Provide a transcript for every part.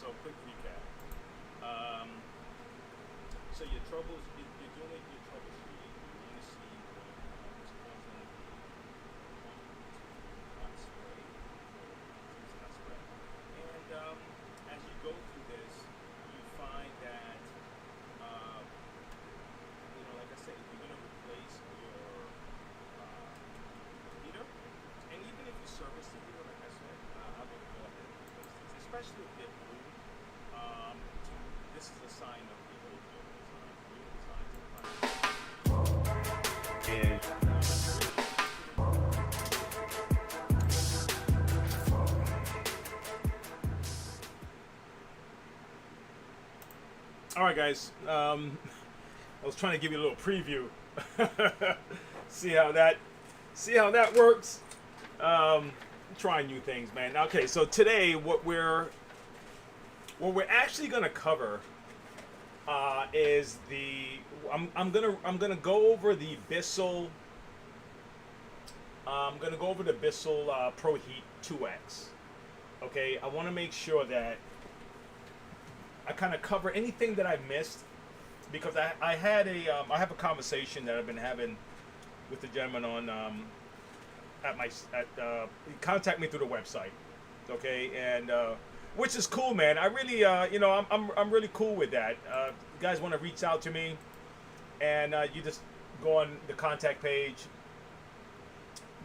So quick recap. Um, so your troubles, you're doing your troubleshooting. You want to see what's causing the one, two, hot spray, or use hot spray. And as you go through this, you find that uh, like I said, if you're gonna replace your uh, heater, and even if you service the heater, like I said, I would go ahead and replace these, especially if they're blue. To, this is a sign of the old building design. New designs are all right, guys. I was trying to give you a little preview. See how that works. Trying new things, man. Okay, so today what we're actually gonna cover is I'm gonna go over the Bissell. I'm gonna go over the Bissell ProHeat 2X. Okay, I want to make sure that I kind of cover anything that I missed, because I have a conversation that I've been having with the gentleman on he contacted me through the website, okay, and which is cool, man. I really I'm really cool with that. You guys want to reach out to me, and you just go on the contact page,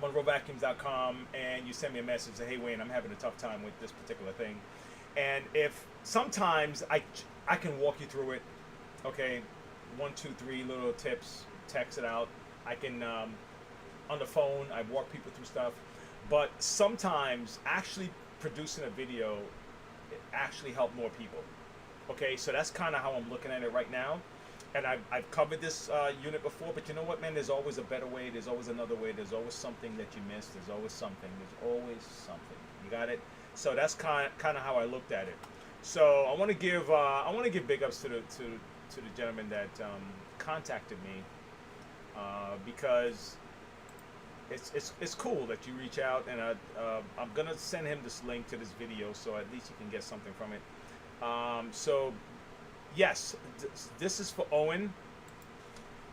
monroevacuums.com, and you send me a message, say, hey Wayne, I'm having a tough time with this particular thing, and if sometimes I can walk you through it. Okay, 1, 2, 3 little tips, text it out. I can on the phone, I walk people through stuff, but sometimes actually producing a video it actually help more people. Okay, so that's kind of how I'm looking at it right now, and I've covered this unit before, but you know what, man? There's always a better way. There's always another way. There's always something that you missed. There's always something. There's always something. You got it? So that's kind of how I looked at it. So I want to give big ups to the gentleman that contacted me, because it's cool that you reach out, and I'm gonna send him this link to this video so at least you can get something from it. So yes, this is for Owen.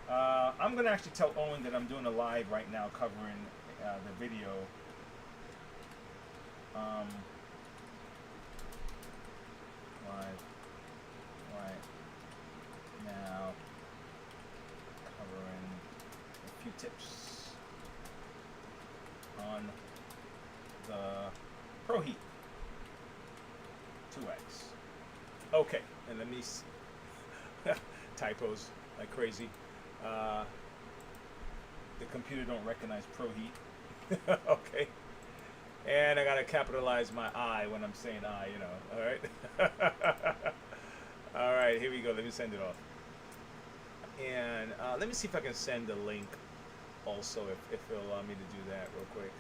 I'm gonna actually tell Owen that I'm doing a live right now covering the video. Live right now covering a few tips on the ProHeat 2X. Okay, and let me typos like crazy. The computer don't recognize ProHeat. Okay. And I gotta capitalize my I when I'm saying I, all right? All right, here we go. Let me send it off. And let me see if I can send the link also, if it'll allow me to do that real quick.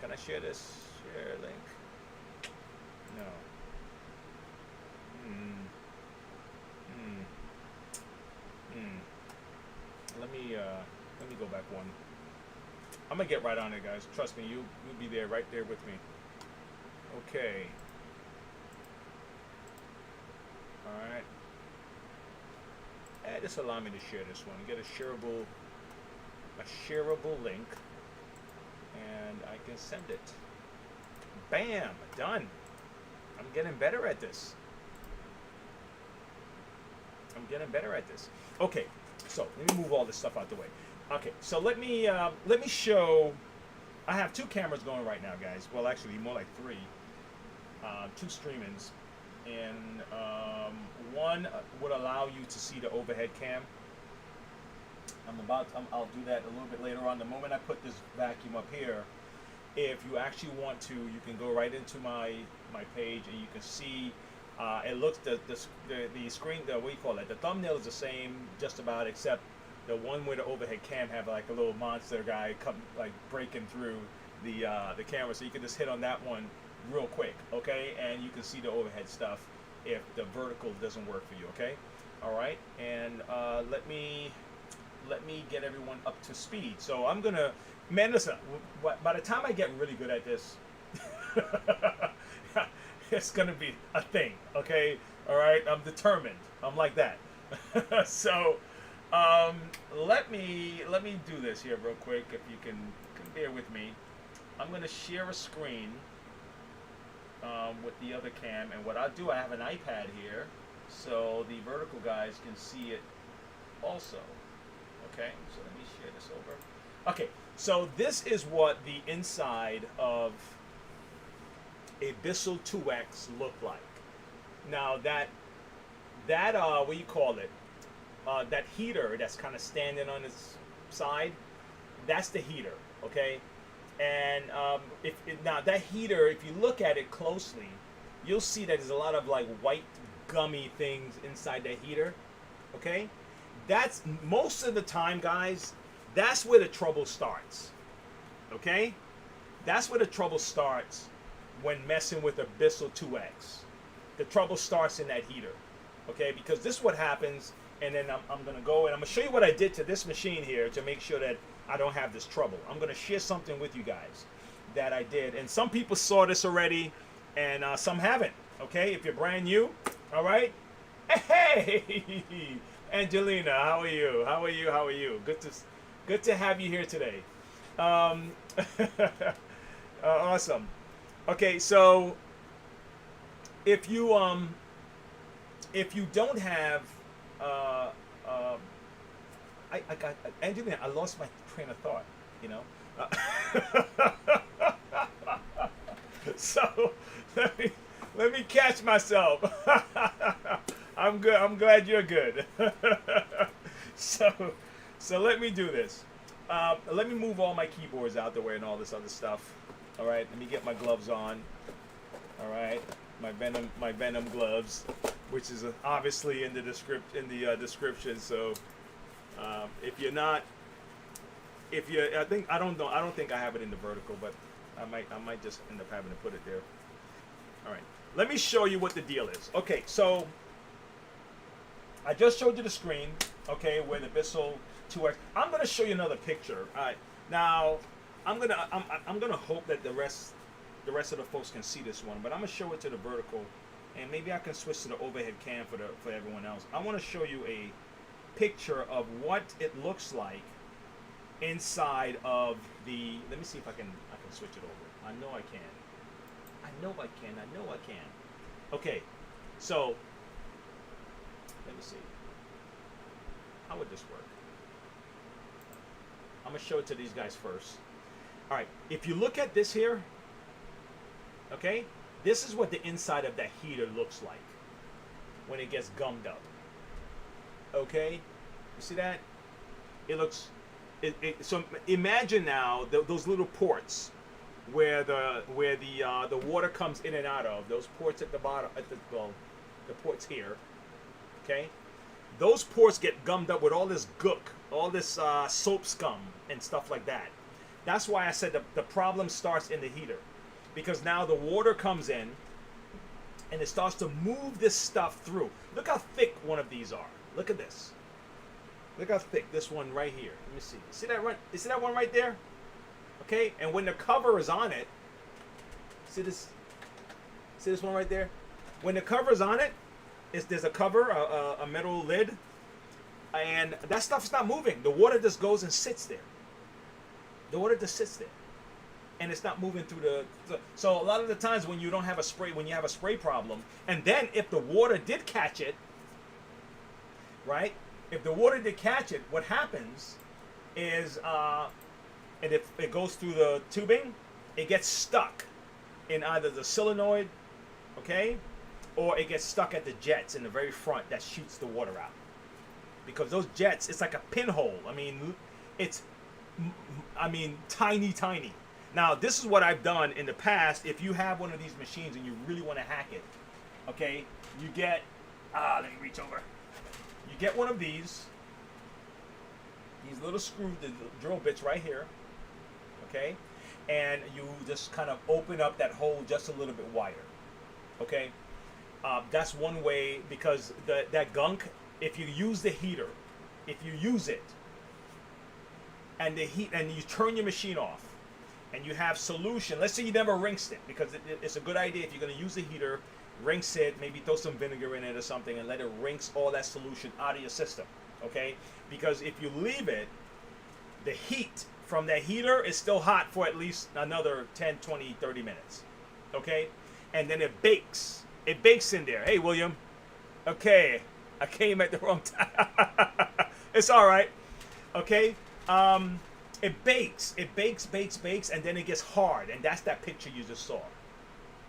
Can I share this? Share link. No. Let me go back one. I'm gonna get right on it, guys. Trust me, you'll be there, right there with me. Okay. All right. And just allow me to share this one. Get a shareable link, and I can send it. Bam, done. I'm getting better at this. Okay, so let me move all this stuff out the way. Okay, so let me show. I have 2 cameras going right now, guys. Well, actually, more like 3. 2 streamings, and one would allow you to see the overhead cam. I'll do that a little bit later on. The moment I put this vacuum up here, if you actually want to, you can go right into my page, and you can see. It looks the screen. What do you call it? The thumbnail is the same, just about, except the one where the overhead cam have like a little monster guy come like breaking through the camera, so you can just hit on that one real quick, okay? And you can see the overhead stuff if the vertical doesn't work for you, okay? All right, and let me get everyone up to speed. So I'm gonna, man, listen. By the time I get really good at this, it's gonna be a thing. Okay, all right. I'm determined. I'm like that. So let me do this here real quick. If you can bear with me, I'm gonna share a screen with the other cam, and what I'll do, I have an iPad here, so the vertical guys can see it also. Okay, so let me share this over. Okay, so this is what the inside of a Bissell 2X looked like. Now that what do you call it? That heater that's kind of standing on its side, that's the heater. Okay, and now that heater, if you look at it closely, you'll see that there's a lot of like white gummy things inside that heater. Okay, that's most of the time, guys. That's where the trouble starts. Okay, that's where the trouble starts when messing with a Bissell 2X. The trouble starts in that heater. Okay, because this is what happens, and then I'm gonna go and I'm gonna show you what I did to this machine here to make sure that I don't have this trouble. I'm gonna share something with you guys that I did, and some people saw this already, and some haven't. Okay, if you're brand new, all right. Hey, Angelina, how are you? How are you? How are you? Good to have you here today. Awesome. Okay, so if you don't have I got Angelina, I lost my train of thought, you know. So let me catch myself. I'm good. I'm glad you're good. So let me do this. Let me move all my keyboards out the way and all this other stuff. All right. Let me get my gloves on. All right. My Venom gloves, which is obviously in the description. So if you're not, I don't think I have it in the vertical, but I might just end up having to put it there. All right. Let me show you what the deal is. Okay. So I just showed you the screen. Okay, where the Bissell 2X. I'm gonna show you another picture. All right. Now I'm gonna hope that the rest of the folks can see this one, but I'm gonna show it to the vertical, and maybe I can switch to the overhead cam for everyone else. I want to show you a picture of what it looks like inside of the. Let me see if I can switch it over. I know I can. I know I can. Okay, so let me see. How would this work? I'm gonna show it to these guys first. All right, if you look at this here. Okay, this is what the inside of that heater looks like when it gets gummed up. Okay, you see that? It looks. So imagine now those little ports where the water comes in and out of. Those ports at the bottom, the ports here. Okay, those ports get gummed up with all this gook, all this soap scum and stuff like that. That's why I said the problem starts in the heater. Because now the water comes in and it starts to move this stuff through. Look how thick one of these are. Look at this. Look how thick this one right here. Let me see. See that one? You see that one right there? Okay, and when the cover is on it, see this one right there? When the cover is on it, there's a cover, a metal lid, and that stuff's not moving. The water just goes and sits there. The water just sits there. And it's not moving through so a lot of the times when you don't have a spray, when you have a spray problem, and then if the water did catch it, right? If the water did catch it, what happens is, and if it goes through the tubing, it gets stuck in either the solenoid, okay, or it gets stuck at the jets in the very front that shoots the water out. Because those jets, it's like a pinhole. It's tiny. Now, this is what I've done in the past. If you have one of these machines and you really want to hack it, okay, you get, let me reach over. You get one of these little screw drill bits right here, okay, and you just kind of open up that hole just a little bit wider, okay. That's one way, because that gunk, if you use the heater, if you use it, and you turn your machine off, and you have solution. Let's say you never rinsed it, because it's a good idea if you're going to use a heater, rinse it, maybe throw some vinegar in it or something, and let it rinse all that solution out of your system, okay? Because if you leave it, the heat from that heater is still hot for at least another 10, 20, 30 minutes, okay? And then it bakes. It bakes in there. Hey, William. Okay, I came at the wrong time. It's all right, okay? It bakes, bakes, and then it gets hard, and that's that picture you just saw.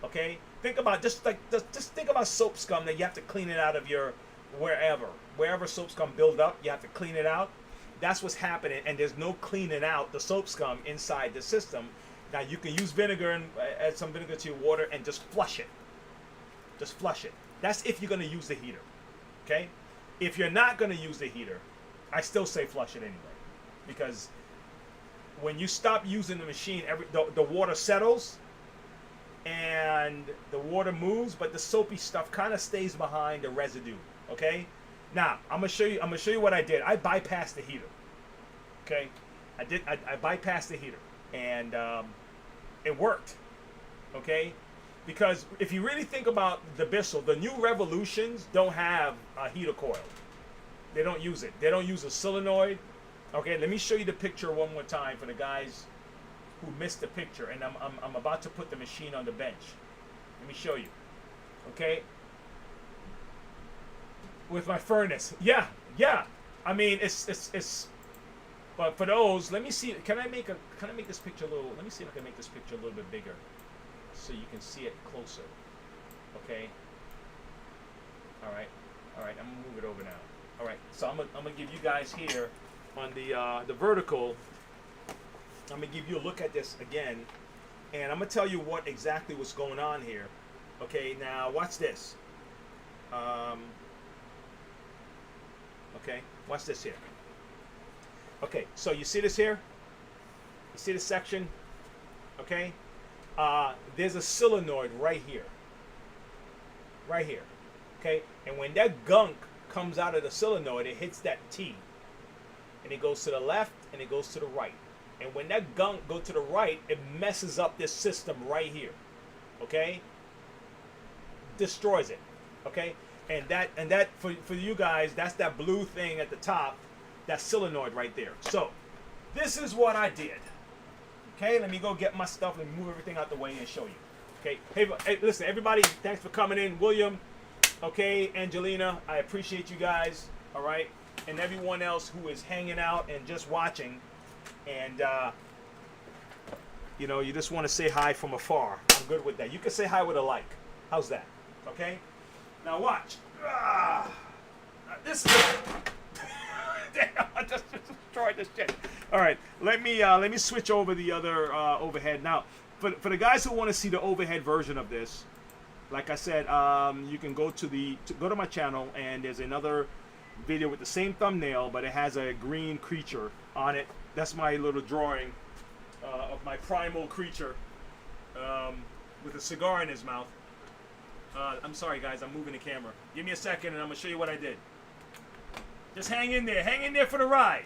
Okay, think about just think about soap scum that you have to clean it out of your wherever soap scum build up, you have to clean it out. That's what's happening, and there's no cleaning out the soap scum inside the system. Now you can use vinegar and add some vinegar to your water and just flush it. Just flush it. That's if you're going to use the heater. Okay, if you're not going to use the heater, I still say flush it anyway, because when you stop using the machine, the water settles and the water moves, but the soapy stuff kind of stays behind the residue. Okay, now I'm gonna show you what I did. I bypassed the heater. Okay, I bypassed the heater, and it worked. Okay, because if you really think about the Bissell, the new Revolutions don't have a heater coil. They don't use it. They don't use a solenoid. Okay, let me show you the picture one more time for the guys who missed the picture, and I'm about to put the machine on the bench. Let me show you. Okay, with my furnace. Yeah. I mean, it's. But for those, let me see. Can I make this picture a little? Let me see if I can make this picture a little bit bigger, so you can see it closer. Okay. All right. I'm gonna move it over now. All right. So I'm gonna give you guys here on the vertical. I'm gonna give you a look at this again, and I'm gonna tell you what exactly what's going on here. Okay. Now watch this. Okay. Watch this here. Okay. So you see this here? You see this section? Okay. There's a solenoid right here. Right here. Okay. And when that gunk comes out of the solenoid, it hits that T. And it goes to the left and it goes to the right. And when that gunk goes to the right, it messes up this system right here. Okay? Destroys it. Okay? And that for you guys, that's that blue thing at the top, that solenoid right there. So this is what I did. Okay, let me go get my stuff and move everything out the way and show you. Okay, hey, listen, everybody, thanks for coming in. William, okay, Angelina, I appreciate you guys, all right, and everyone else who is hanging out and just watching, and you know, you just want to say hi from afar. I'm good with that. You can say hi with a like. How's that? Okay. Now watch. This is. Damn, I just destroyed this shit. All right, let me switch over the other overhead now. For the guys who want to see the overhead version of this, like I said, you can go to my channel, and there's another video with the same thumbnail, but it has a green creature on it. That's my little drawing of my primal creature with a cigar in his mouth. I'm sorry, guys, I'm moving the camera. Give me a second, and I'm gonna show you what I did. Just hang in there for the ride.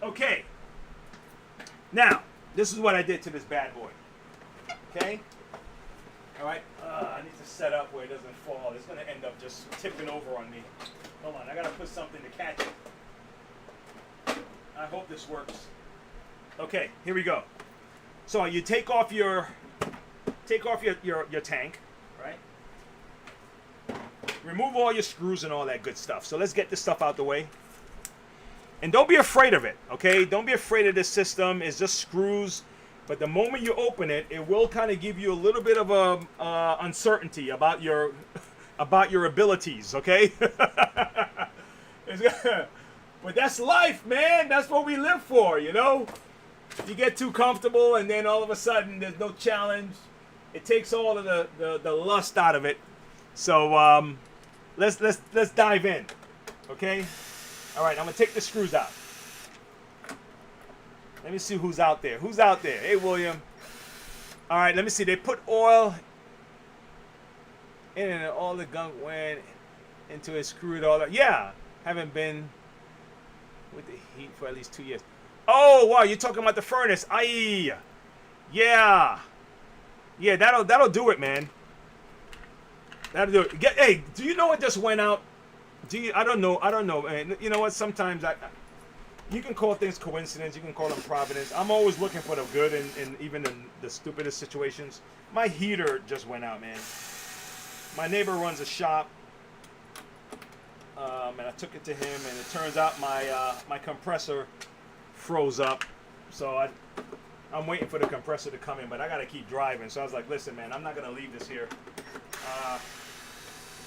Okay. Now, this is what I did to this bad boy. Okay? All right. I need to set up where it doesn't fall. It's going to end up just tipping over on me. Hold on. I got to put something to catch it. I hope this works. Okay. Here we go. So you take off your tank, right? Remove all your screws and all that good stuff. So let's get this stuff out the way. And don't be afraid of it, okay? Don't be afraid of this system. It's just screws. But the moment you open it, it will kind of give you a little bit of a uncertainty about your abilities, okay? But that's life, man. That's what we live for, you know? You get too comfortable, and then all of a sudden there's no challenge. It takes all of the lust out of it. So let's dive in, okay? All right, I'm gonna take the screws out. Let me see who's out there. Who's out there? Hey, William. All right, let me see. They put oil in, and all the gunk went into it, screwed all up. Yeah, haven't been with the heat for at least 2 years. Oh, wow, you're talking about the furnace. Aye. Yeah. Yeah, that'll do it, man. That'll do it. Hey, do you know what just went out? I don't know. I don't know, man. You know what? Sometimes you can call things coincidence. You can call them providence. I'm always looking for the good in even in the stupidest situations. My heater just went out, man. My neighbor runs a shop, and I took it to him, and it turns out my compressor froze up. So I'm waiting for the compressor to come in, but I gotta keep driving. So I was like, listen, man, I'm not gonna leave this here.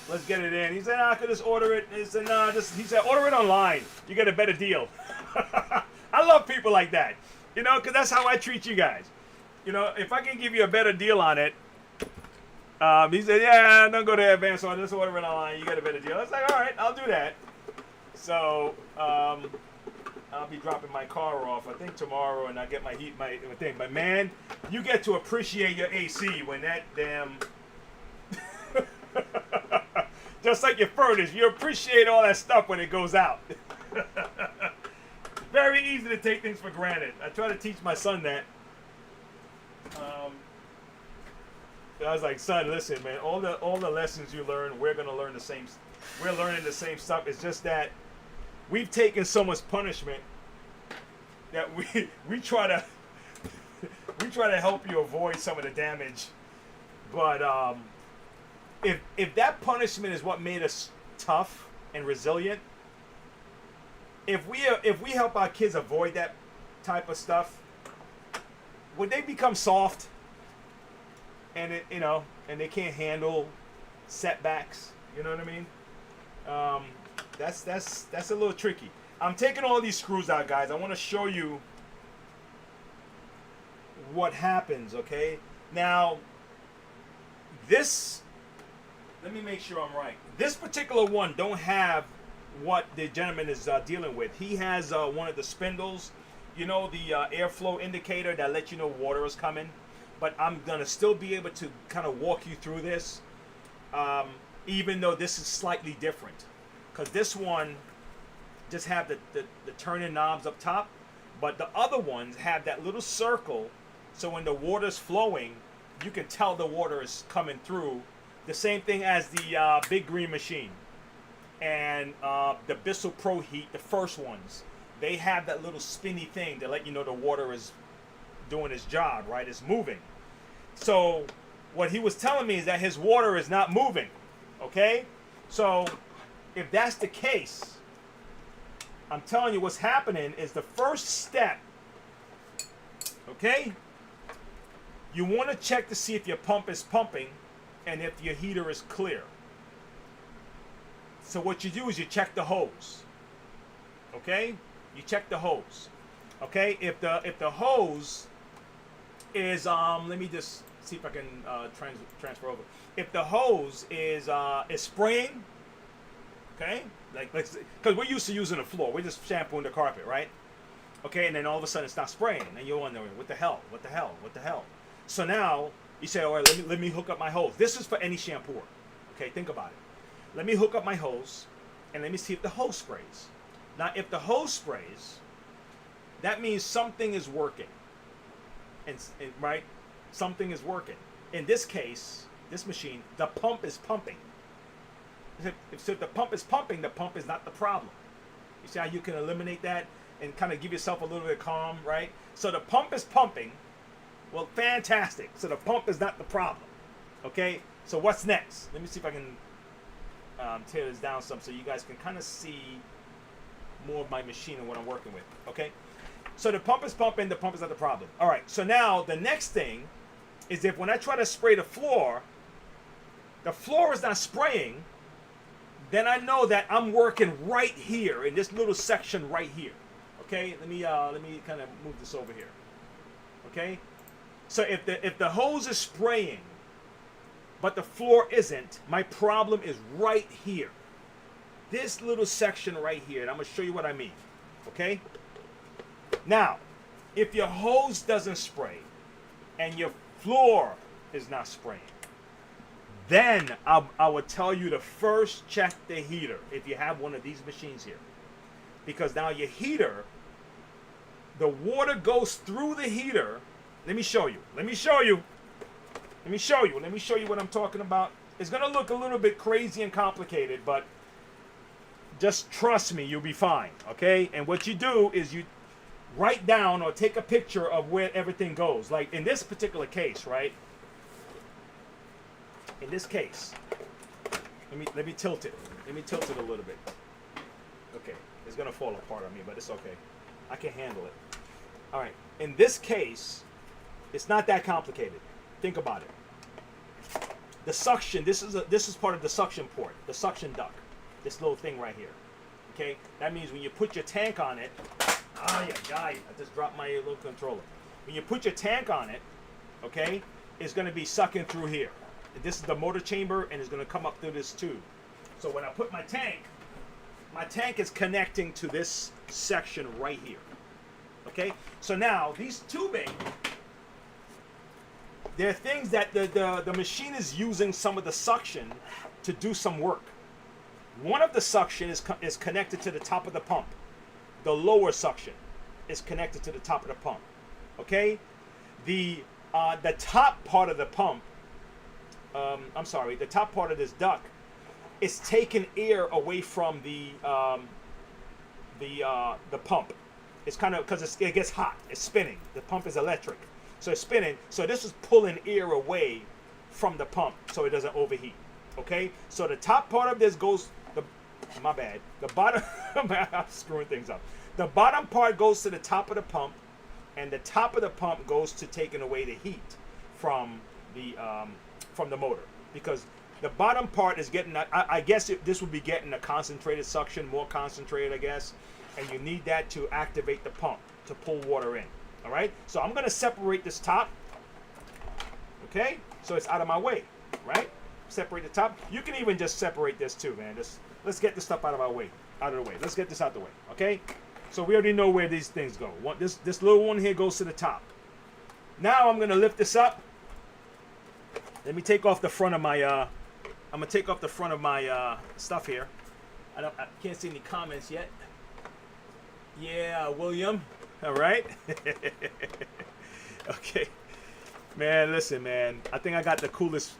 Let's get it in. He said, I could just order it. He said, no, he said, order it online. You get a better deal. I love people like that, you know, because that's how I treat you guys. You know, if I can give you a better deal on it, he said, yeah, don't go to advance on this, order it online. You get a better deal. I was like, all right, I'll do that. So I'll be dropping my car off, I think tomorrow, and I get my thing. But man, you get to appreciate your AC when that damn. Just like your furnace, you appreciate all that stuff when it goes out. Very easy to take things for granted. I try to teach my son that. I was like, son, listen, man, all the lessons you learn, we're gonna learn the same. We're learning the same stuff. It's just that we've taken so much punishment that we try to help you avoid some of the damage, but if that punishment is what made us tough and resilient, if we help our kids avoid that type of stuff, would they become soft and and they can't handle setbacks? You know what I mean? That's a little tricky. I'm taking all these screws out, guys. I want to show you what happens. Okay, now this. Let me make sure I'm right. This particular one don't have what the gentleman is dealing with. He has one of the spindles, you know, the airflow indicator that lets you know water is coming. But I'm going to still be able to kind of walk you through this, even though this is slightly different. Because this one just have the turning knobs up top, but the other ones have that little circle, so when the water's flowing, you can tell the water is coming through. The same thing as the Big Green machine and the Bissell proheat, the first ones. They have that little spinny thing to let you know the water is doing its job, right? It's moving. So what he was telling me is that his water is not moving, okay? So if that's the case, I'm telling you what's happening is the first step, okay? You want to check to see if your pump is pumping and if your heater is clear. So what you do is you check the hose. Okay? You check the hose. Okay? If the hose is let me just see if I can transfer over. If the hose is spraying, okay? Like because we're used to using the floor. We're just shampooing the carpet, right? Okay, and then all of a sudden it's not spraying, and you're wondering, what the hell? What the hell? What the hell? So now you say, all right, let me hook up my hose. This is for any shampooer. Okay, think about it. Let me hook up my hose, and let me see if the hose sprays. Now, if the hose sprays, that means something is working. And right? Something is working. In this case, this machine, the pump is pumping. If the pump is pumping, the pump is not the problem. You see how you can eliminate that and kind of give yourself a little bit of calm, right? So the pump is pumping. Well, fantastic. So the pump is not the problem. Okay? So what's next? Let me see if I can tear this down some so you guys can kind of see more of my machine and what I'm working with. Okay? So the pump is pumping, the pump is not the problem. All right. So now the next thing is if when I try to spray the floor is not spraying, then I know that I'm working right here in this little section right here. Okay? Let me kind of move this over here. Okay? So if the hose is spraying, but the floor isn't, my problem is right here. This little section right here, and I'm going to show you what I mean. Okay? Now, if your hose doesn't spray and your floor is not spraying, then I would tell you to first check the heater if you have one of these machines here. Because now your heater, the water goes through the heater Let me show you. Let me show you. Let me show you. Let me show you what I'm talking about. It's going to look a little bit crazy and complicated, but just trust me, you'll be fine, okay? And what you do is you write down or take a picture of where everything goes. Like in this particular case, right? In this case, let me tilt it. Let me tilt it a little bit. Okay, it's gonna fall apart on me, but it's okay. I can handle it. All right. In this case, it's not that complicated. Think about it. The suction. This is part of the suction port, the suction duct. This little thing right here. Okay, that means when you put your tank on it. I just dropped my little controller. When you put your tank on it, okay, it's gonna be sucking through here. This is the motor chamber, and it's gonna come up through this tube. So when I put my tank is connecting to this section right here. Okay? So now these tubing, there are things that the machine is using some of the suction to do some work. One of the suction is connected to the top of the pump. The lower suction is connected to the top of the pump. Okay? The top part of the pump, the top part of this duct is taking air away from the pump. It's kind of because it gets hot. It's spinning. The pump is electric, so it's spinning. So this is pulling air away from the pump so it doesn't overheat. Okay. So the top part of this goes. My bad. The bottom. I'm screwing things up. The bottom part goes to the top of the pump, and the top of the pump goes to taking away the heat from the motor, because the bottom part is getting, I guess this would be getting a concentrated suction, more concentrated, I guess, and you need that to activate the pump to pull water in. All right, so I'm going to separate this top, okay, so it's out of my way, right? Separate the top. You can even just separate this too, man. Let's get this stuff out of the way. Let's get this out of the way, okay? So we already know where these things go. This little one here goes to the top. Now I'm going to lift this up. Let me take off the front of my I'm gonna take off the front of my stuff here. I can't see any comments yet. Yeah, William. All right. Okay. Man, listen, man. I think I got the coolest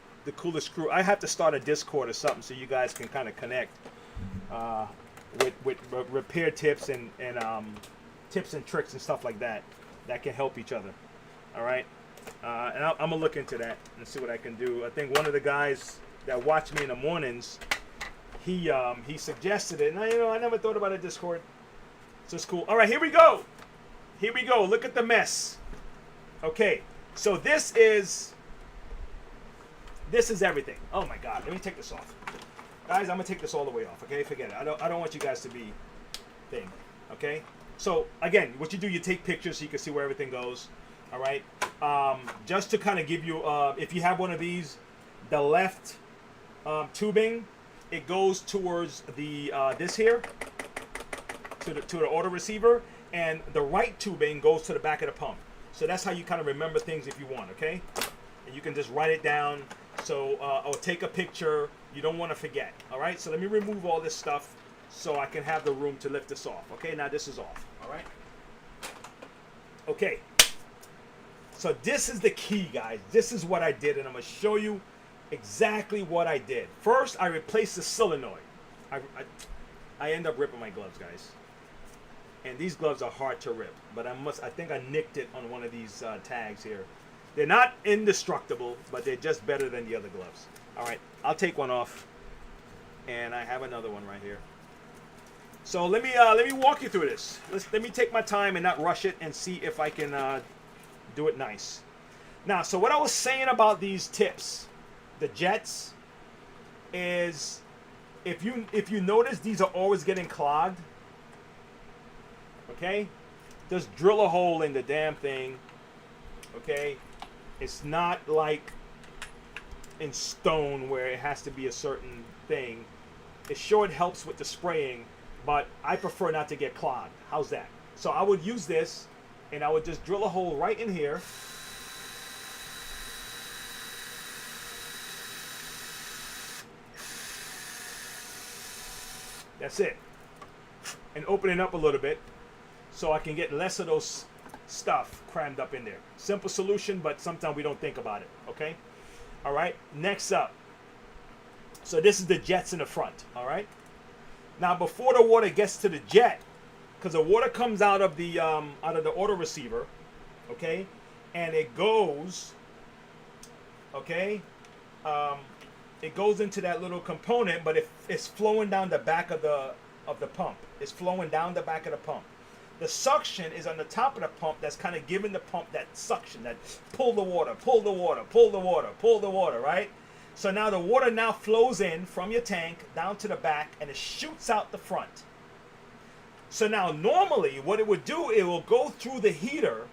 screw. I have to start a Discord or something so you guys can kind of connect with repair tips and tips and tricks and stuff like that can help each other. All right. And I'm gonna look into that and see what I can do. I think one of the guys that watch me in the mornings, he suggested it, and I never thought about a Discord, so it's cool. All right, here we go. Look at the mess. Okay, so this is everything. Oh my God, let me take this off, guys. I'm gonna take this all the way off. Okay, forget it. I don't want you guys to be thing. Okay, so again, what you do, you take pictures so you can see where everything goes. All right, just to kind of give you, if you have one of these, the left tubing, it goes towards the this here to the auto receiver, and the right tubing goes to the back of the pump. So that's how you kind of remember things if you want, okay? And you can just write it down. So or take a picture. You don't want to forget. All right. So let me remove all this stuff so I can have the room to lift this off. Okay. Now this is off. All right. Okay. So this is the key, guys. This is what I did, and I'm going to show you exactly what I did. First, I replaced the solenoid. I end up ripping my gloves, guys. And these gloves are hard to rip, but I think I nicked it on one of these tags here. They're not indestructible, but they're just better than the other gloves. All right, I'll take one off, and I have another one right here. So let me walk you through this. Let me take my time and not rush it, and see if I can do it nice. Now, so what I was saying about these tips, the jets, is if you notice these are always getting clogged, okay, just drill a hole in the damn thing. Okay, it's not like in stone where it has to be a certain thing. It's sure it helps with the spraying, but I prefer not to get clogged. How's that? So I would use this, and I would just drill a hole right in here. That's it. And open it up a little bit so I can get less of those stuff crammed up in there. Simple solution, but sometimes we don't think about it, okay? All right, next up. So this is the jets in the front, all right? Now, before the water gets to the jet, because the water comes out of the auto receiver, okay, and it goes, okay, it goes into that little component, but it's flowing down the back of the pump. It's flowing down the back of the pump. The suction is on the top of the pump that's kind of giving the pump that suction, that pull the water, pull the water, pull the water, pull the water, right? So now the water now flows in from your tank down to the back and it shoots out the front. So now normally what it would do, it will go through the heater,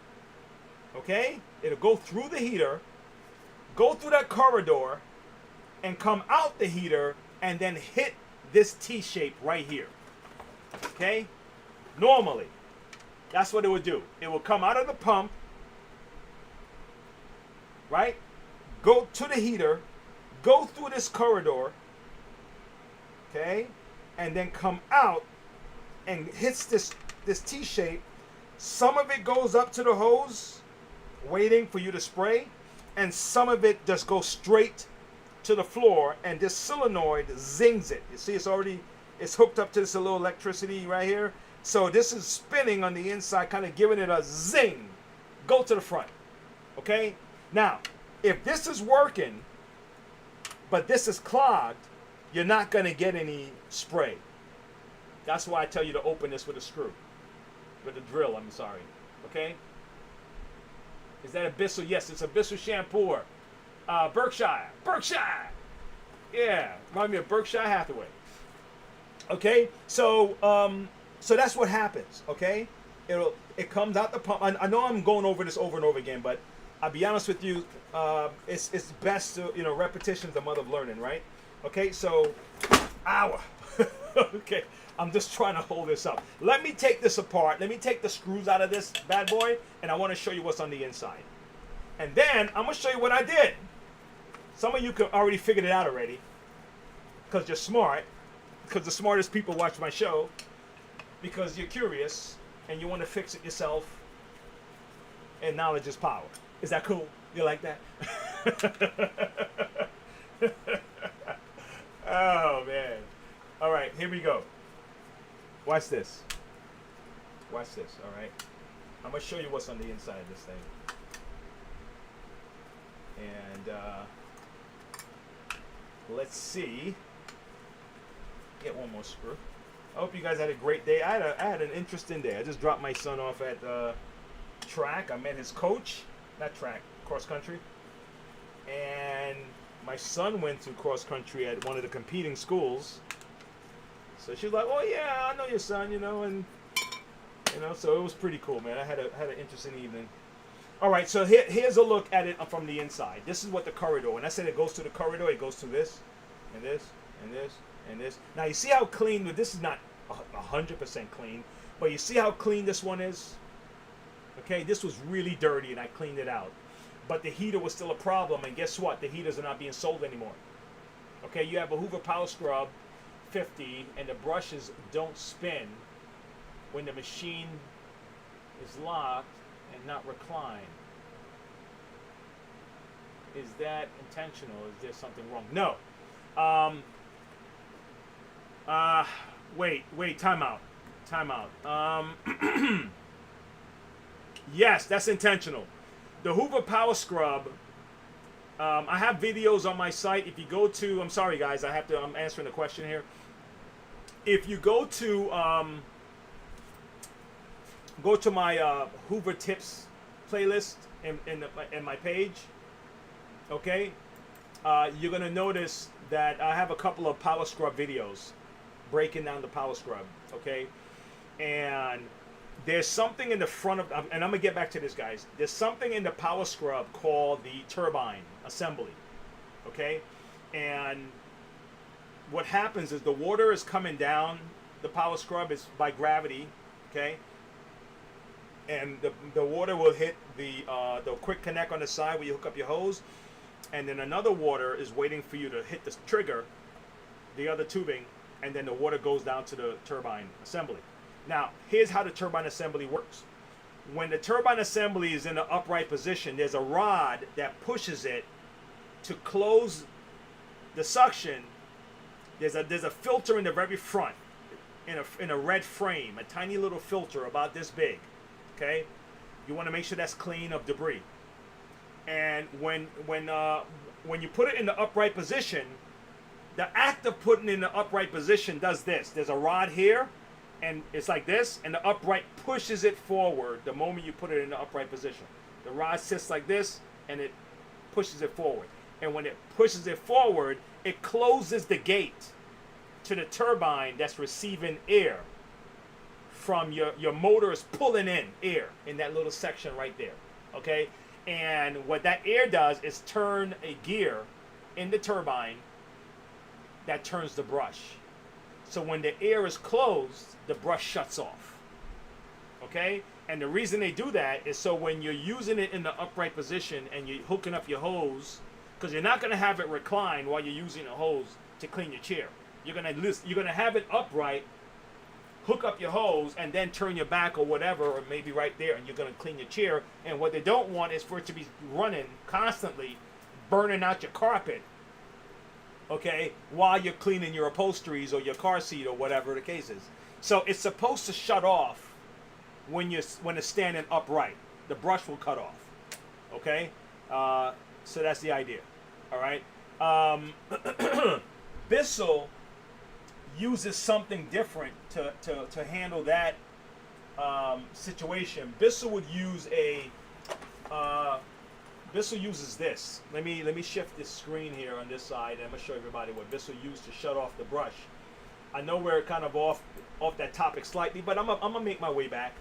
okay? It'll go through the heater, go through that corridor, and come out the heater and then hit this T-shape right here, okay? Normally, that's what it would do. It will come out of the pump, right? Go to the heater, go through this corridor, okay? And then come out and hits this T-shape. Some of it goes up to the hose, waiting for you to spray, and some of it just goes straight to the floor, and this solenoid zings it. You see, it's hooked up to this little electricity right here. So this is spinning on the inside, kind of giving it a zing. Go to the front, okay? Now, if this is working, but this is clogged, you're not gonna get any spray. That's why I tell you to open this with a screw, with a drill, I'm sorry, okay? Is that a Bissell? Yes, it's a Bissell shampooer. Berkshire. Yeah, remind me of Berkshire Hathaway. Okay, so that's what happens. Okay, it comes out the pump. I know I'm going over this over and over again, but I'll be honest with you. It's best to, repetition's the mother of learning, right? Okay, so, ow. Okay, I'm just trying to hold this up. Let me take this apart. Let me take the screws out of this bad boy, and I want to show you what's on the inside. And then I'm gonna show you what I did. Some of you could already figured it out already, because you're smart. Because the smartest people watch my show, because you're curious and you want to fix it yourself, and knowledge is power. Is that cool? You like that? Oh man. All right, here we go. Watch this. Watch this, all right? I'm gonna show you what's on the inside of this thing. And let's see. Get one more screw. I hope you guys had a great day. I had an interesting day. I just dropped my son off at track. I met his coach, not track, cross country. And my son went to cross country at one of the competing schools. So she was like, "Oh yeah, I know your son, and so it was pretty cool, man. I had an interesting evening." All right, so here's a look at it from the inside. This is what the corridor. When I said it goes to the corridor, it goes to this, and this, and this, and this. Now you see how clean. This is not 100% clean, but you see how clean this one is. Okay, this was really dirty, and I cleaned it out. But the heater was still a problem, and guess what? The heaters are not being sold anymore. Okay, you have a Hoover Power Scrub 50, and the brushes don't spin when the machine is locked and not recline. Is that intentional? Is there something wrong? No. Wait, time out. Yes, that's intentional. The Hoover Power Scrub, I have videos on my site. If you go to, I'm sorry guys, I'm answering the question here. If you go to my Hoover Tips playlist in my page, okay, you're gonna notice that I have a couple of Power Scrub videos breaking down the Power Scrub, okay, and there's something in the front of, and I'm gonna get back to this, guys. There's something in the Power Scrub called the turbine assembly, okay, and what happens is the water is coming down. The Power Scrub is by gravity, okay, and the water will hit the quick connect on the side where you hook up your hose, and then another water is waiting for you to hit the trigger, the other tubing, and then the water goes down to the turbine assembly. Now, here's how the turbine assembly works. when the turbine assembly is in the upright position, there's a rod that pushes it to close the suction. There's a filter in the very front, in a red frame, a tiny little filter about this big. Okay, you want to make sure that's clean of debris. And when you put it in the upright position, the act of putting it in the upright position does this. There's a rod here, and it's like this, and the upright pushes it forward the moment you put it in the upright position. The rod sits like this, and it pushes it forward. And when it pushes it forward, it closes the gate to the turbine that's receiving air from your motor is pulling in air in that little section right there. Okay? And what that air does is turn a gear in the turbine that turns the brush. So when the air is closed, the brush shuts off. Okay? And the reason they do that is so when you're using it in the upright position and you're hooking up your hose, because you're not going to have it recline while you're using a hose to clean your chair. You're going to have it upright, hook up your hose, and then turn your back or whatever, or maybe right there, and you're going to clean your chair. And what they don't want is for it to be running constantly, burning out your carpet, okay, while you're cleaning your upholsteries or your car seat or whatever the case is. So it's supposed to shut off when it's standing upright. The brush will cut off, okay? So that's the idea, all right? Bissell uses something different to handle that situation. Bissell would use Bissell uses this. Let me shift this screen here on this side, and I'm gonna show everybody what Bissell used to shut off the brush. I know we're kind of off that topic slightly, but I'm gonna make my way back.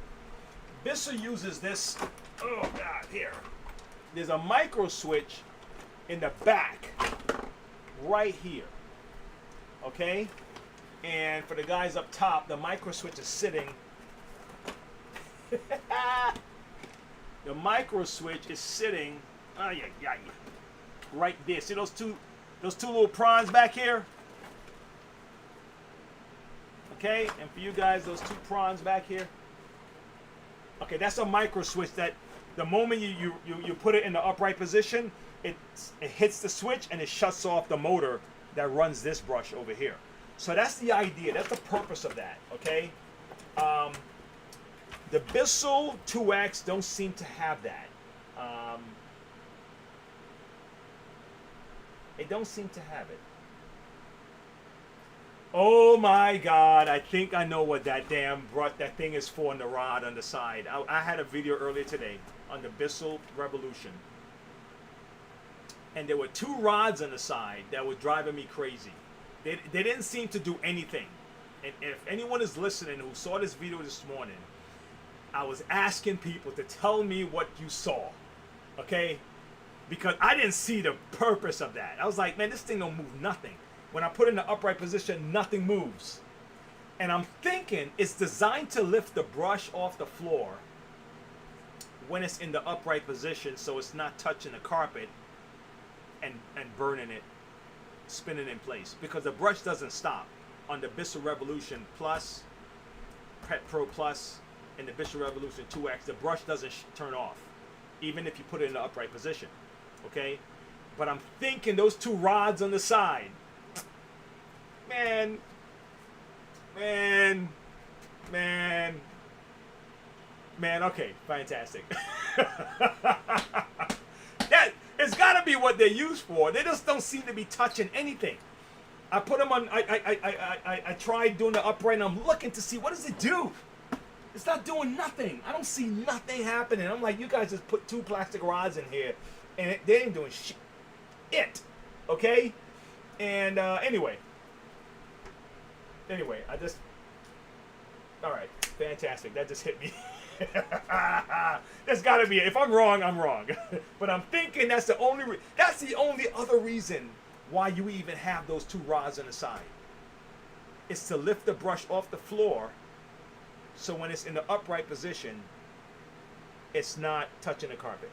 Bissell uses this. Oh God, here. There's a micro switch in the back, right here. Okay. And for the guys up top, the micro switch is sitting. The micro switch is sitting. Right there. See those two little prongs back here? Okay, and for you guys, those two prongs back here. Okay, that's a micro switch that the moment you put it in the upright position, it hits the switch and it shuts off the motor that runs this brush over here. So that's the idea. That's the purpose of that. Okay. The Bissell 2X don't seem to have that. It don't seem to have it. Oh my God! I think I know what that that thing is for on the rod on the side. I had a video earlier today on the Bissell Revolution, and there were two rods on the side that were driving me crazy. They didn't seem to do anything. And if anyone is listening who saw this video this morning, I was asking people to tell me what you saw, okay? Because I didn't see the purpose of that. I was like, man, this thing don't move nothing. When I put it in the upright position, nothing moves. And I'm thinking it's designed to lift the brush off the floor when it's in the upright position so it's not touching the carpet and burning it, spinning in place. Because the brush doesn't stop. On the Bissell Revolution Plus, Pet Pro Plus, and the Bissell Revolution 2X, the brush doesn't turn off, even if you put it in the upright position, okay? But I'm thinking those two rods on the side, man, okay, fantastic. That it's gotta be what they're used for. They just don't seem to be touching anything. I put them on, I tried doing the upright, and I'm looking to see, what does it do? It's not doing nothing. I don't see nothing happening. I'm like, you guys just put two plastic rods in here, and they ain't doing shit. Okay? And anyway, I just, all right, fantastic. That just hit me. There's got to be, if I'm wrong, I'm wrong. But I'm thinking that's the only other reason why you even have those two rods on the side. It's to lift the brush off the floor, so when it's in the upright position, it's not touching the carpet.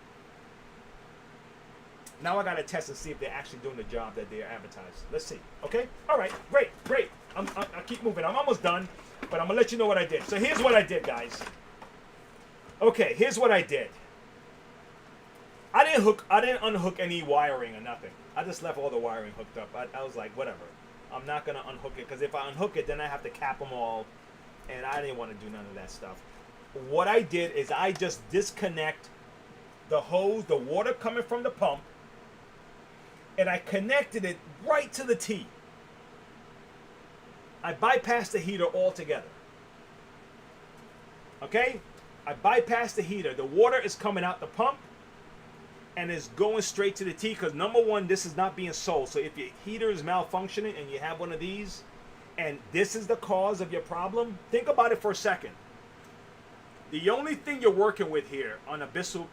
Now I gotta test and see if they're actually doing the job that they're advertised. Let's see. Okay? All right. Great. I keep moving. I'm almost done, but I'm gonna let you know what I did. So here's what I did, guys. Okay, here's what I did. I didn't unhook any wiring or nothing. I just left all the wiring hooked up. I was like, whatever. I'm not gonna unhook it, because if I unhook it, then I have to cap them all, and I didn't want to do none of that stuff. What I did is I just disconnect the hose, the water coming from the pump, and I connected it right to the T. I bypassed the heater altogether. Okay? I bypassed the heater. The water is coming out the pump and is going straight to the T, because number one, this is not being sold. So if your heater is malfunctioning and you have one of these and this is the cause of your problem, think about it for a second. The only thing you're working with here on a Bissell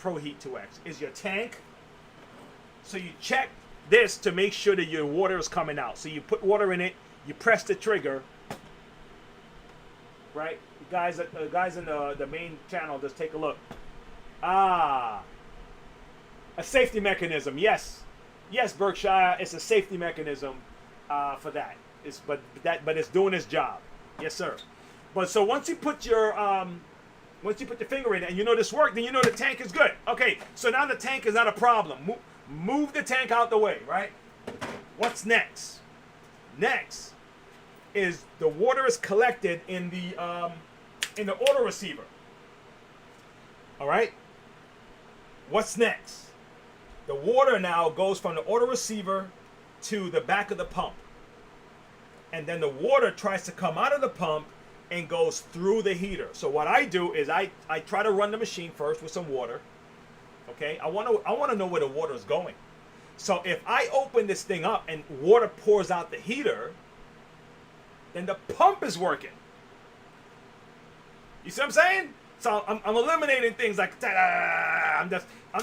ProHeat 2X is your tank. So you check this to make sure that your water is coming out. So you put water in it, you press the trigger, right? Guys in the main channel, just take a look. Ah, a safety mechanism. Yes, Berkshire, it's a safety mechanism for that. But it's doing its job. Yes, sir. But so once you put your finger in it and you know this worked, then you know the tank is good. Okay, so now the tank is not a problem. Move the tank out the way, right? What's next? Next is the water is collected in the auto receiver. All right. What's next? The water now goes from the auto receiver to the back of the pump, and then the water tries to come out of the pump and goes through the heater. So what I do is I try to run the machine first with some water. Okay, I want to know where the water is going. So if I open this thing up and water pours out the heater, then the pump is working. You see what I'm saying? So I'm eliminating things like I'm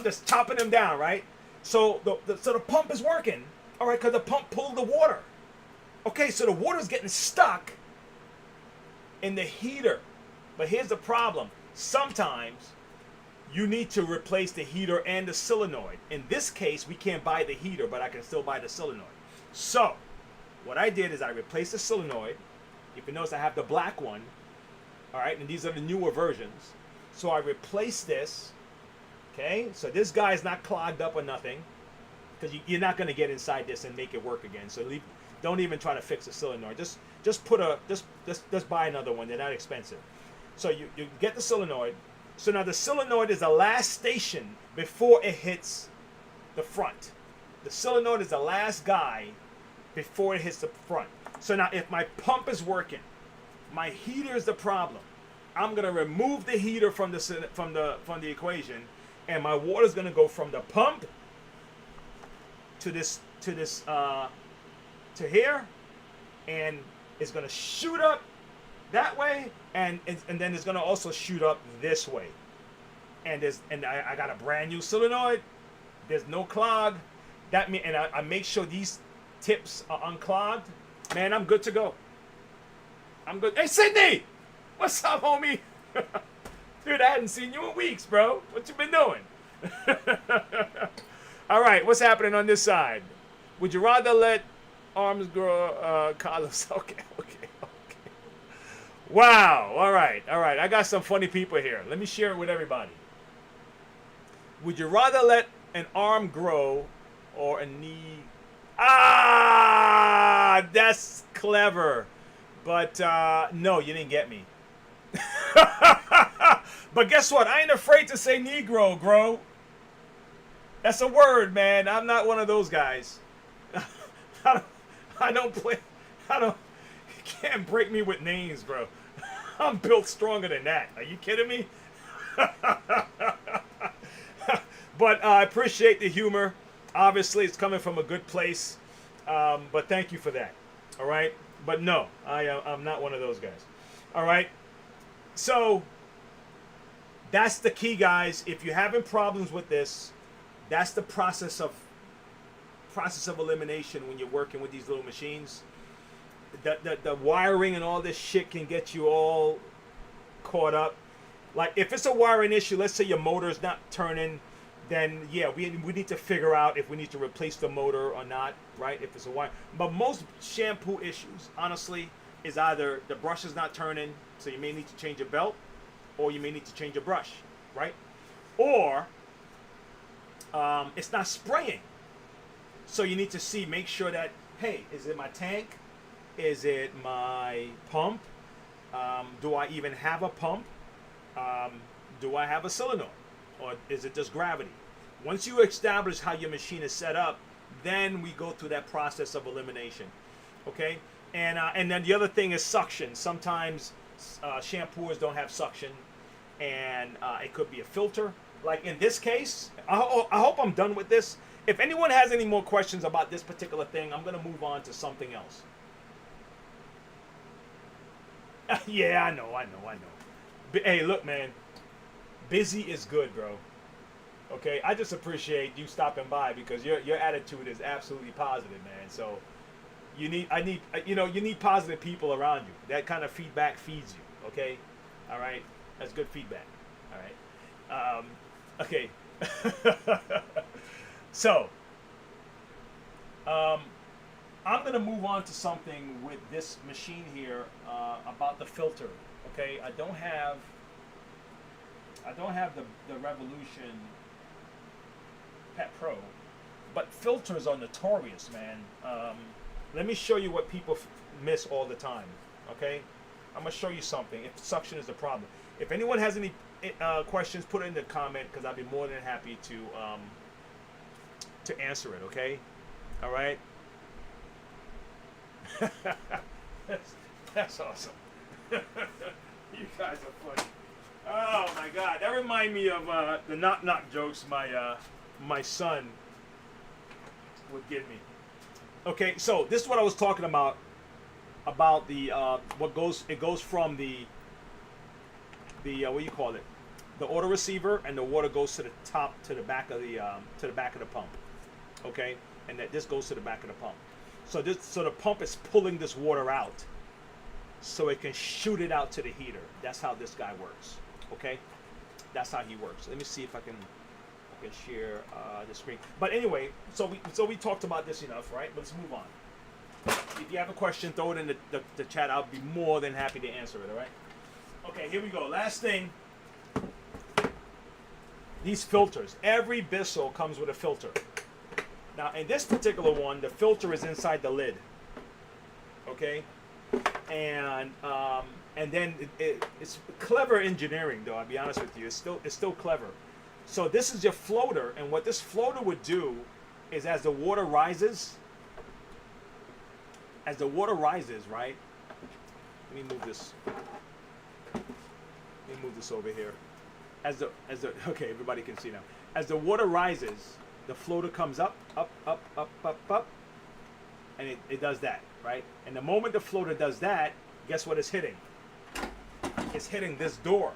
just chopping them down, right? So the pump is working, all right, because the pump pulled the water. Okay, so the water's getting stuck in the heater. But here's the problem. Sometimes you need to replace the heater and the solenoid. In this case, we can't buy the heater, but I can still buy the solenoid. So what I did is I replaced the solenoid. If you notice, I have the black one. All right, and these are the newer versions. So I replaced this. Okay, so this guy is not clogged up or nothing, because you're not going to get inside this and make it work again. So don't even try to fix the solenoid. Just buy another one. They're not expensive. So you get the solenoid. So now the solenoid is the last station before it hits the front. The solenoid is the last guy before it hits the front. So now if my pump is working, my heater is the problem, I'm gonna remove the heater from the equation, and my water is gonna go from the pump to here, and it's gonna shoot up that way, and then it's gonna also shoot up this way. And I got a brand new solenoid. There's no clog. That mean, and I make sure these tips are unclogged. Man, I'm good to go. I'm good. Hey, Sydney! What's up, homie? Dude, I hadn't seen you in weeks, bro. What you been doing? All right, what's happening on this side? Would you rather let arms grow, Carlos? Okay. Wow, all right. I got some funny people here. Let me share it with everybody. Would you rather let an arm grow or a knee? Ah, that's clever. But no, you didn't get me. But guess what? I ain't afraid to say Negro, grow. That's a word, man. I'm not one of those guys. I don't play. You can't break me with names, bro. I'm built stronger than that. Are you kidding me? But I appreciate the humor. Obviously, it's coming from a good place. But thank you for that. All right. But no, I'm not one of those guys. All right. So that's the key, guys. If you're having problems with this, that's the process of elimination when you're working with these little machines. The wiring and all this shit can get you all caught up. Like if it's a wiring issue, let's say your motor's not turning, then yeah, we need to figure out if we need to replace the motor or not, right? If it's a wire. But most shampoo issues, honestly, is either the brush is not turning, so you may need to change your belt, or you may need to change a brush, right? Or it's not spraying. So you need to see, make sure that, hey, is it my tank? Is it my pump? Do I even have a pump? Do I have a solenoid? Or is it just gravity? Once you establish how your machine is set up, then we go through that process of elimination. Okay? And then the other thing is suction. Sometimes shampoos don't have suction, and it could be a filter. Like in this case, I hope I'm done with this. If anyone has any more questions about this particular thing, I'm going to move on to something else. Yeah, I know. Hey, look, man. Busy is good, bro. Okay, I just appreciate you stopping by because your attitude is absolutely positive, man. So you need positive people around you. That kind of feedback feeds you. Okay, all right, that's good feedback. All right, okay. So I'm gonna move on to something with this machine here about the filter. Okay, I don't have the Revolution Pet Pro, but filters are notorious, man. Let me show you what people miss all the time. Okay, I'm gonna show you something. If suction is the problem, if anyone has any questions, put it in the comment because I'll be more than happy to answer it. Okay, all right. That's awesome. You guys are funny. Oh my God, that reminds me of the knock jokes my son would give me. Okay, so this is what I was talking about the it goes from the what do you call it, the auto receiver, and the water goes to the top to the back of the pump. Okay, and that this goes to the back of the pump. So the pump is pulling this water out so it can shoot it out to the heater. That's how this guy works. Okay, that's how he works. Let me see if I can share the screen. But anyway, so we talked about this enough, right? Let's move on. If you have a question, throw it in the chat. I'll be more than happy to answer it. All right. Okay, here we go. Last thing. These filters. Every Bissell comes with a filter. Now, in this particular one, the filter is inside the lid. Okay, and then it's clever engineering, though. I'll be honest with you, it's still clever. So this is your floater, and what this floater would do is, as the water rises, right? Let me move this. Let me move this over here. Okay, everybody can see now. As the water rises, the floater comes up, and it does that, right? And the moment the floater does that, guess what it's hitting? It's hitting this door.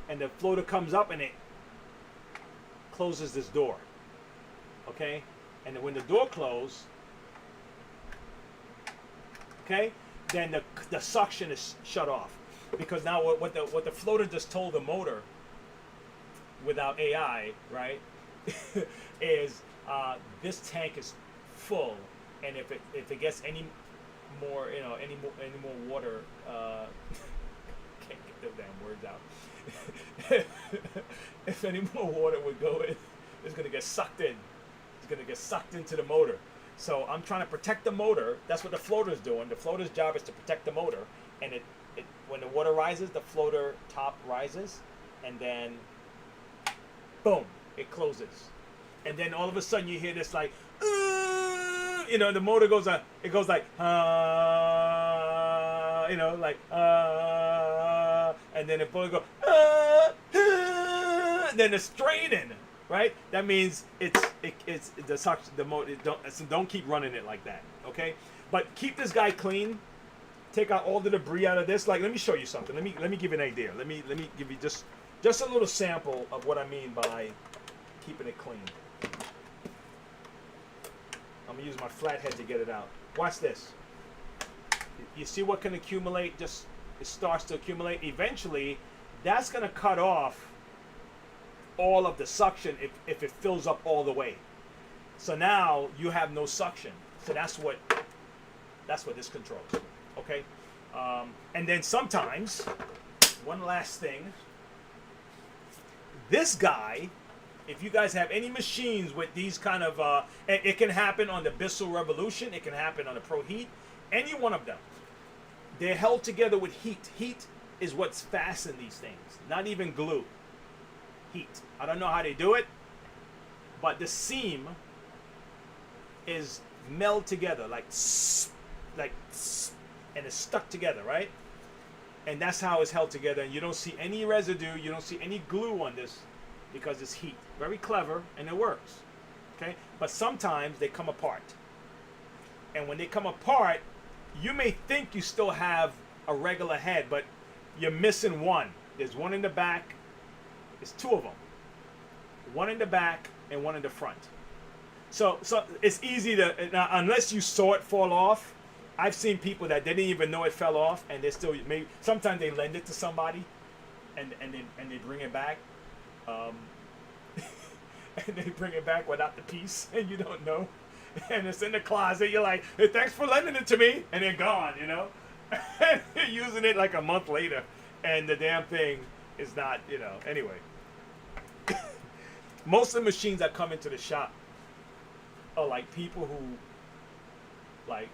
And the floater comes up and it closes this door. Okay? And then when the door closes, okay, then the suction is shut off. Because now what the floater just told the motor, without AI, right, is this tank is full, and if it gets any more water, can't get those damn words out. If any more water would go in, it's gonna get sucked in. It's gonna get sucked into the motor. So I'm trying to protect the motor. That's what the floater is doing. The floater's job is to protect the motor, and it when the water rises, the floater top rises, and then boom, it closes. And then all of a sudden you hear this like, the motor goes on. It goes like, and then the floater goes, then it's straining, right? That means it's the suction, the motor. Don't keep running it like that, okay? But keep this guy clean. Take out all the debris out of this. Like, let me show you something. Let me give you an idea. Let me give you just a little sample of what I mean by keeping it clean. I'm gonna use my flathead to get it out. Watch this. You see what can accumulate? It starts to accumulate. Eventually, that's gonna cut off all of the suction if it fills up all the way. So now you have no suction. So that's what this controls. Okay. And then sometimes, one last thing, this guy, if you guys have any machines with these kind of, it can happen on the Bissell Revolution, it can happen on the proheat, any one of them. They're held together with heat. Heat is what's fastened these things, not even glue. Heat. I don't know how they do it, but the seam is meld together like, and it's stuck together, right? And that's how it's held together. And you don't see any residue, you don't see any glue on this because it's heat. Very clever, and it works. Okay, but sometimes they come apart. And when they come apart, you may think you still have a regular head, but you're missing one. There's one in the back. There's two of them. One in the back and one in the front. So it's easy to, unless you saw it fall off. I've seen people that didn't even know it fell off, and they still maybe sometimes they lend it to somebody, and they bring it back, and they bring it back without the piece, and you don't know, and it's in the closet. You're like, hey, thanks for lending it to me, and they're gone, you know, and you're using it like a month later, and the damn thing is not, you know. Anyway, most of the machines that come into the shop are like people who, like,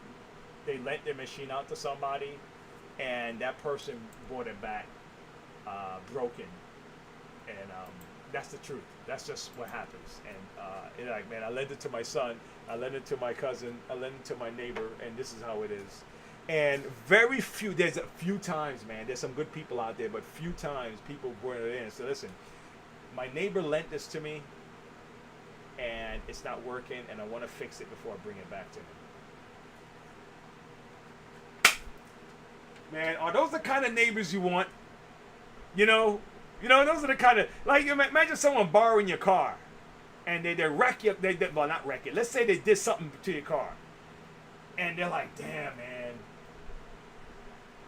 they lent their machine out to somebody, and that person brought it back broken, and that's the truth. That's just what happens. And like, man, I lent it to my son, I lent it to my cousin, I lent it to my neighbor, and this is how it is. And very few, there's a few times, man, there's some good people out there, but few times people bring it in. So listen, my neighbor lent this to me, and it's not working, and I want to fix it before I bring it back to him. Man, are those the kind of neighbors you want? You know, those are the kind of, like, imagine someone borrowing your car, and they wreck you. Well, not wreck it. Let's say they did something to your car, and they're like, damn, man,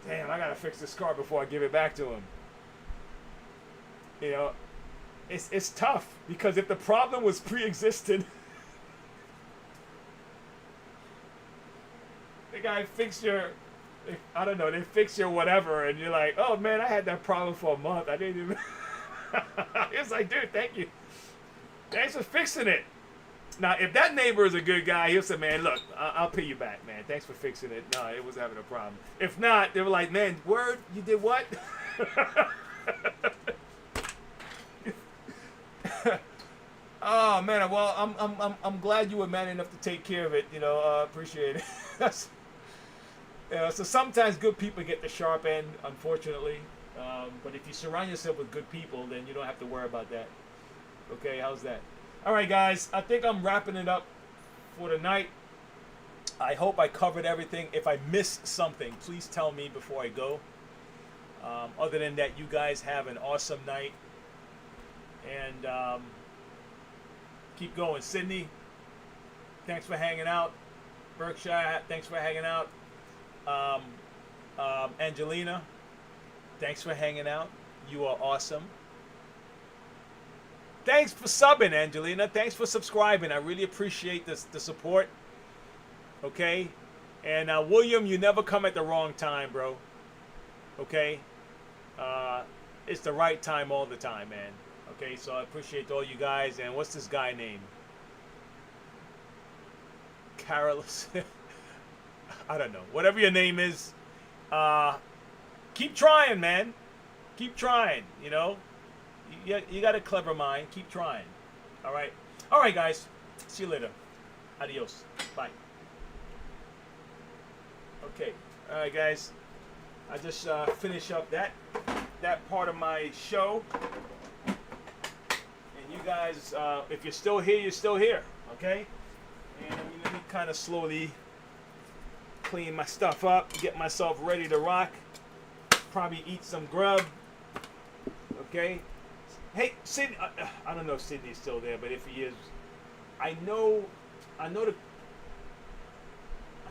I gotta fix this car before I give it back to him. You know, it's tough, because if the problem was pre-existing, the guy fixed your, I don't know, they fix your whatever, and you're like, oh man, I had that problem for a month. I didn't even. It's like, dude, thank you. Thanks for fixing it. Now, if that neighbor is a good guy, he'll say, man, look, I'll pay you back, man. Thanks for fixing it. No, it was having a problem. If not, they were like, man, word, you did what? Oh man, well, I'm glad you were man enough to take care of it. You know, appreciate it. So sometimes good people get the sharp end, unfortunately. But if you surround yourself with good people, then you don't have to worry about that. Okay, how's that? All right, guys, I think I'm wrapping it up for tonight. I hope I covered everything. If I missed something, please tell me before I go. Other than that, you guys have an awesome night. And keep going. Sydney, thanks for hanging out. Berkshire, thanks for hanging out. Angelina, thanks for hanging out. You are awesome. Thanks for subbing, Angelina. Thanks for subscribing. I really appreciate the support. Okay? And William, you never come at the wrong time, bro. Okay? It's the right time all the time, man. Okay? So I appreciate all you guys. And what's this guy name? Carolus. I don't know. Whatever your name is, keep trying, man. Keep trying, you know. You got a clever mind. Keep trying. All right? All right, guys. See you later. Adios. Bye. Okay. All right, guys. I just finish up that part of my show. And you guys, if you're still here, you're still here. Okay? And let me kind of slowly clean my stuff up, get myself ready to rock. Probably eat some grub. Okay? Hey, Sydney, I don't know if Sydney's still there, but if he is, I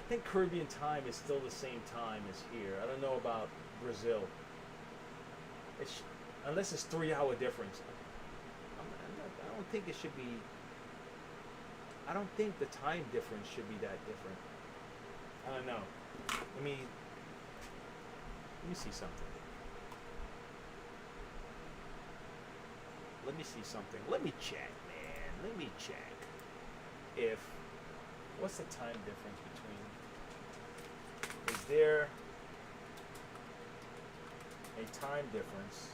think Caribbean time is still the same time as here. I don't know about Brazil. Unless it's 3-hour difference. I don't think it should be. I don't think the time difference should be that different. I don't know. Let me see something. Let me see something. Let me check, man. Let me check. If what's the time difference between? Is there a time difference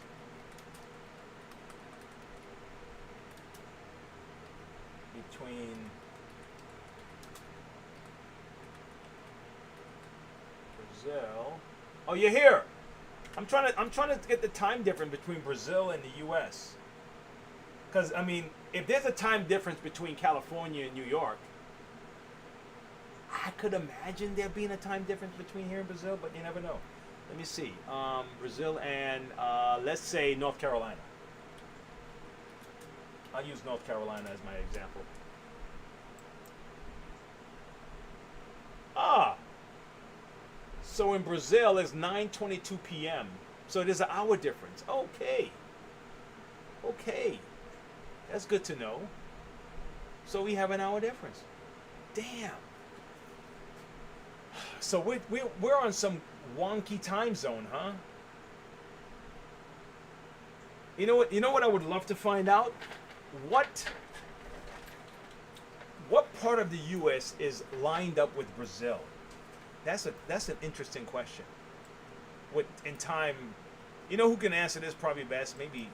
between Brazil? Oh, you're here. I'm trying to get the time difference between Brazil and the U.S. Because I mean, if there's a time difference between California and New York, I could imagine there being a time difference between here and Brazil, but you never know. Let me see. Brazil and let's say North Carolina. I'll use North Carolina as my example. Ah, so in Brazil it's 9:22 p.m. So there's an hour difference. Okay. Okay. That's good to know. So we have an hour difference. Damn. So we're on some wonky time zone, huh? You know what I would love to find out? What part of the US is lined up with Brazil? That's an interesting question. What in time, you know who can answer this probably best? Maybe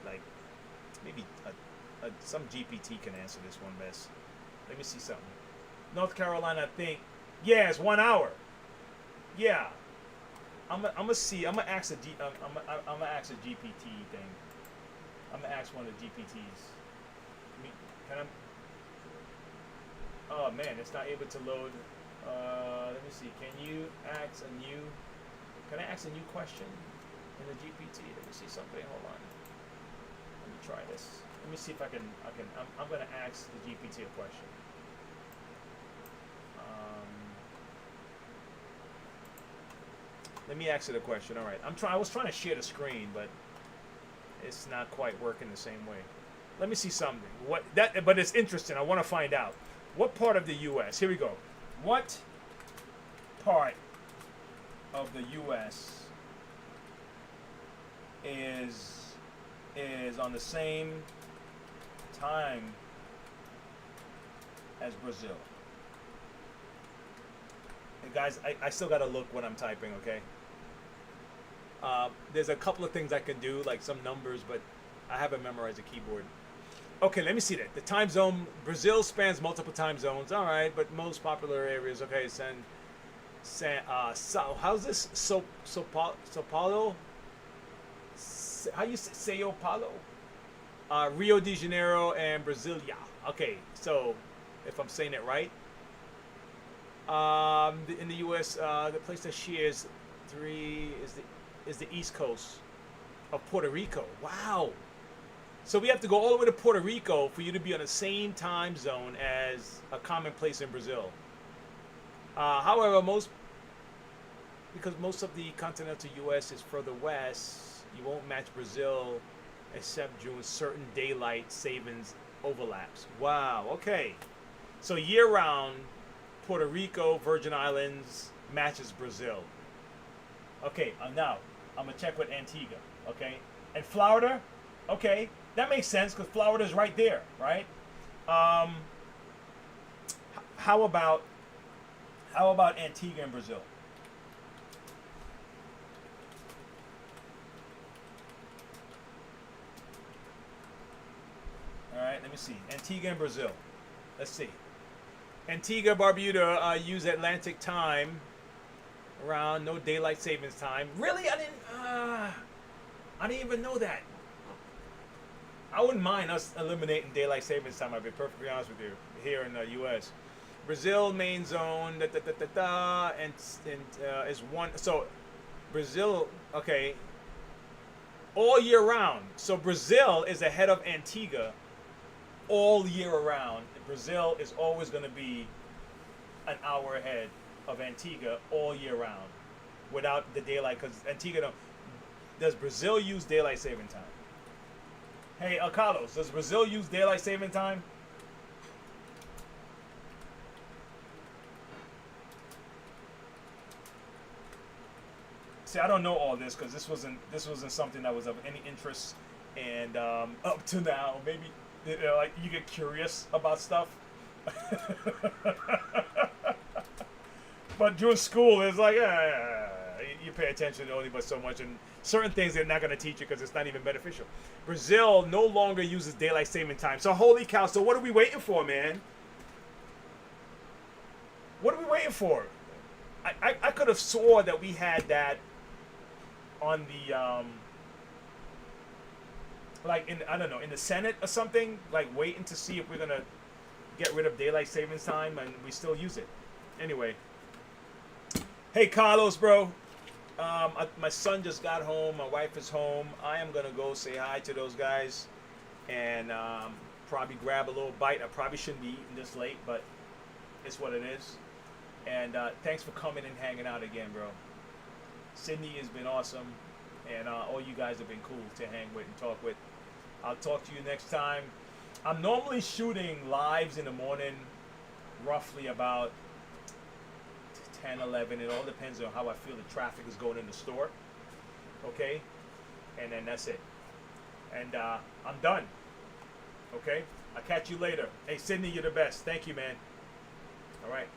some GPT can answer this one best. Let me see something. North Carolina, I think, yeah, it's 1 hour. Yeah, I'm gonna see. I'm gonna ask a GPT thing. I'm gonna ask one of the GPTs. Can I? Oh man, it's not able to load. Let me see. Can I ask a new question in the GPT? Let me see something. Hold on. Let me try this. Let me see if I can. I'm gonna ask the GPT a question. Let me ask it a question. All right. I was trying to share the screen, but it's not quite working the same way. Let me see something. But it's interesting. I want to find out what part of the U.S. Here we go. What part of the U.S. is on the same time as Brazil? Hey guys, I still gotta look what I'm typing. Okay. There's a couple of things I can do, like some numbers, but I haven't memorized the keyboard. Okay, let me see that. The time zone, Brazil spans multiple time zones. All right, but most popular areas. Okay, how's this? Sao Paulo? How you say Sao Paulo? Rio de Janeiro and Brasilia. Okay, so if I'm saying it right. In the U.S., the place that shares is the East Coast of Puerto Rico. Wow. So we have to go all the way to Puerto Rico for you to be on the same time zone as a common place in Brazil. However, because most of the continental U.S. is further west, you won't match Brazil except during certain daylight savings overlaps. Wow. Okay. So year-round, Puerto Rico, Virgin Islands matches Brazil. Okay, now I'm gonna check with Antigua. Okay, and Florida. Okay, that makes sense because Florida's right there, right? How about Antigua and Brazil? All right, let me see. Antigua and Brazil. Let's see. Antigua, Barbuda use Atlantic time around no daylight savings time. Really? I didn't even know that. I wouldn't mind us eliminating daylight savings time. I'll be perfectly honest with you. Here in the U.S., Brazil main zone and is one. So Brazil, okay, all year round. So Brazil is ahead of Antigua all year around. Brazil is always going to be an hour ahead of Antigua all year round without the daylight, because Antigua don't. Does Brazil use daylight saving time? Hey, Carlos, does Brazil use daylight saving time? See, I don't know all this because this wasn't something that was of any interest, and up to now, maybe like you get curious about stuff. But during school, it's like you pay attention only but so much, and certain things they're not going to teach you because it's not even beneficial. Brazil no longer uses daylight saving time. So holy cow! So what are we waiting for, man? What are we waiting for? I could have swore that we had that on the like in I don't know in the Senate or something, like waiting to see if we're gonna get rid of daylight savings time, and we still use it. Anyway, hey Carlos, bro. My son just got home. My wife is home. I am gonna go say hi to those guys, and probably grab a little bite. I probably shouldn't be eating this late, but it's what it is. And thanks for coming and hanging out again, bro. Sydney has been awesome, and all you guys have been cool to hang with and talk with. I'll talk to you next time. I'm normally shooting lives in the morning, roughly about 10, 11. It all depends on how I feel the traffic is going in the store. Okay? And then that's it. And I'm done. Okay? I'll catch you later. Hey, Sydney, you're the best. Thank you, man. All right.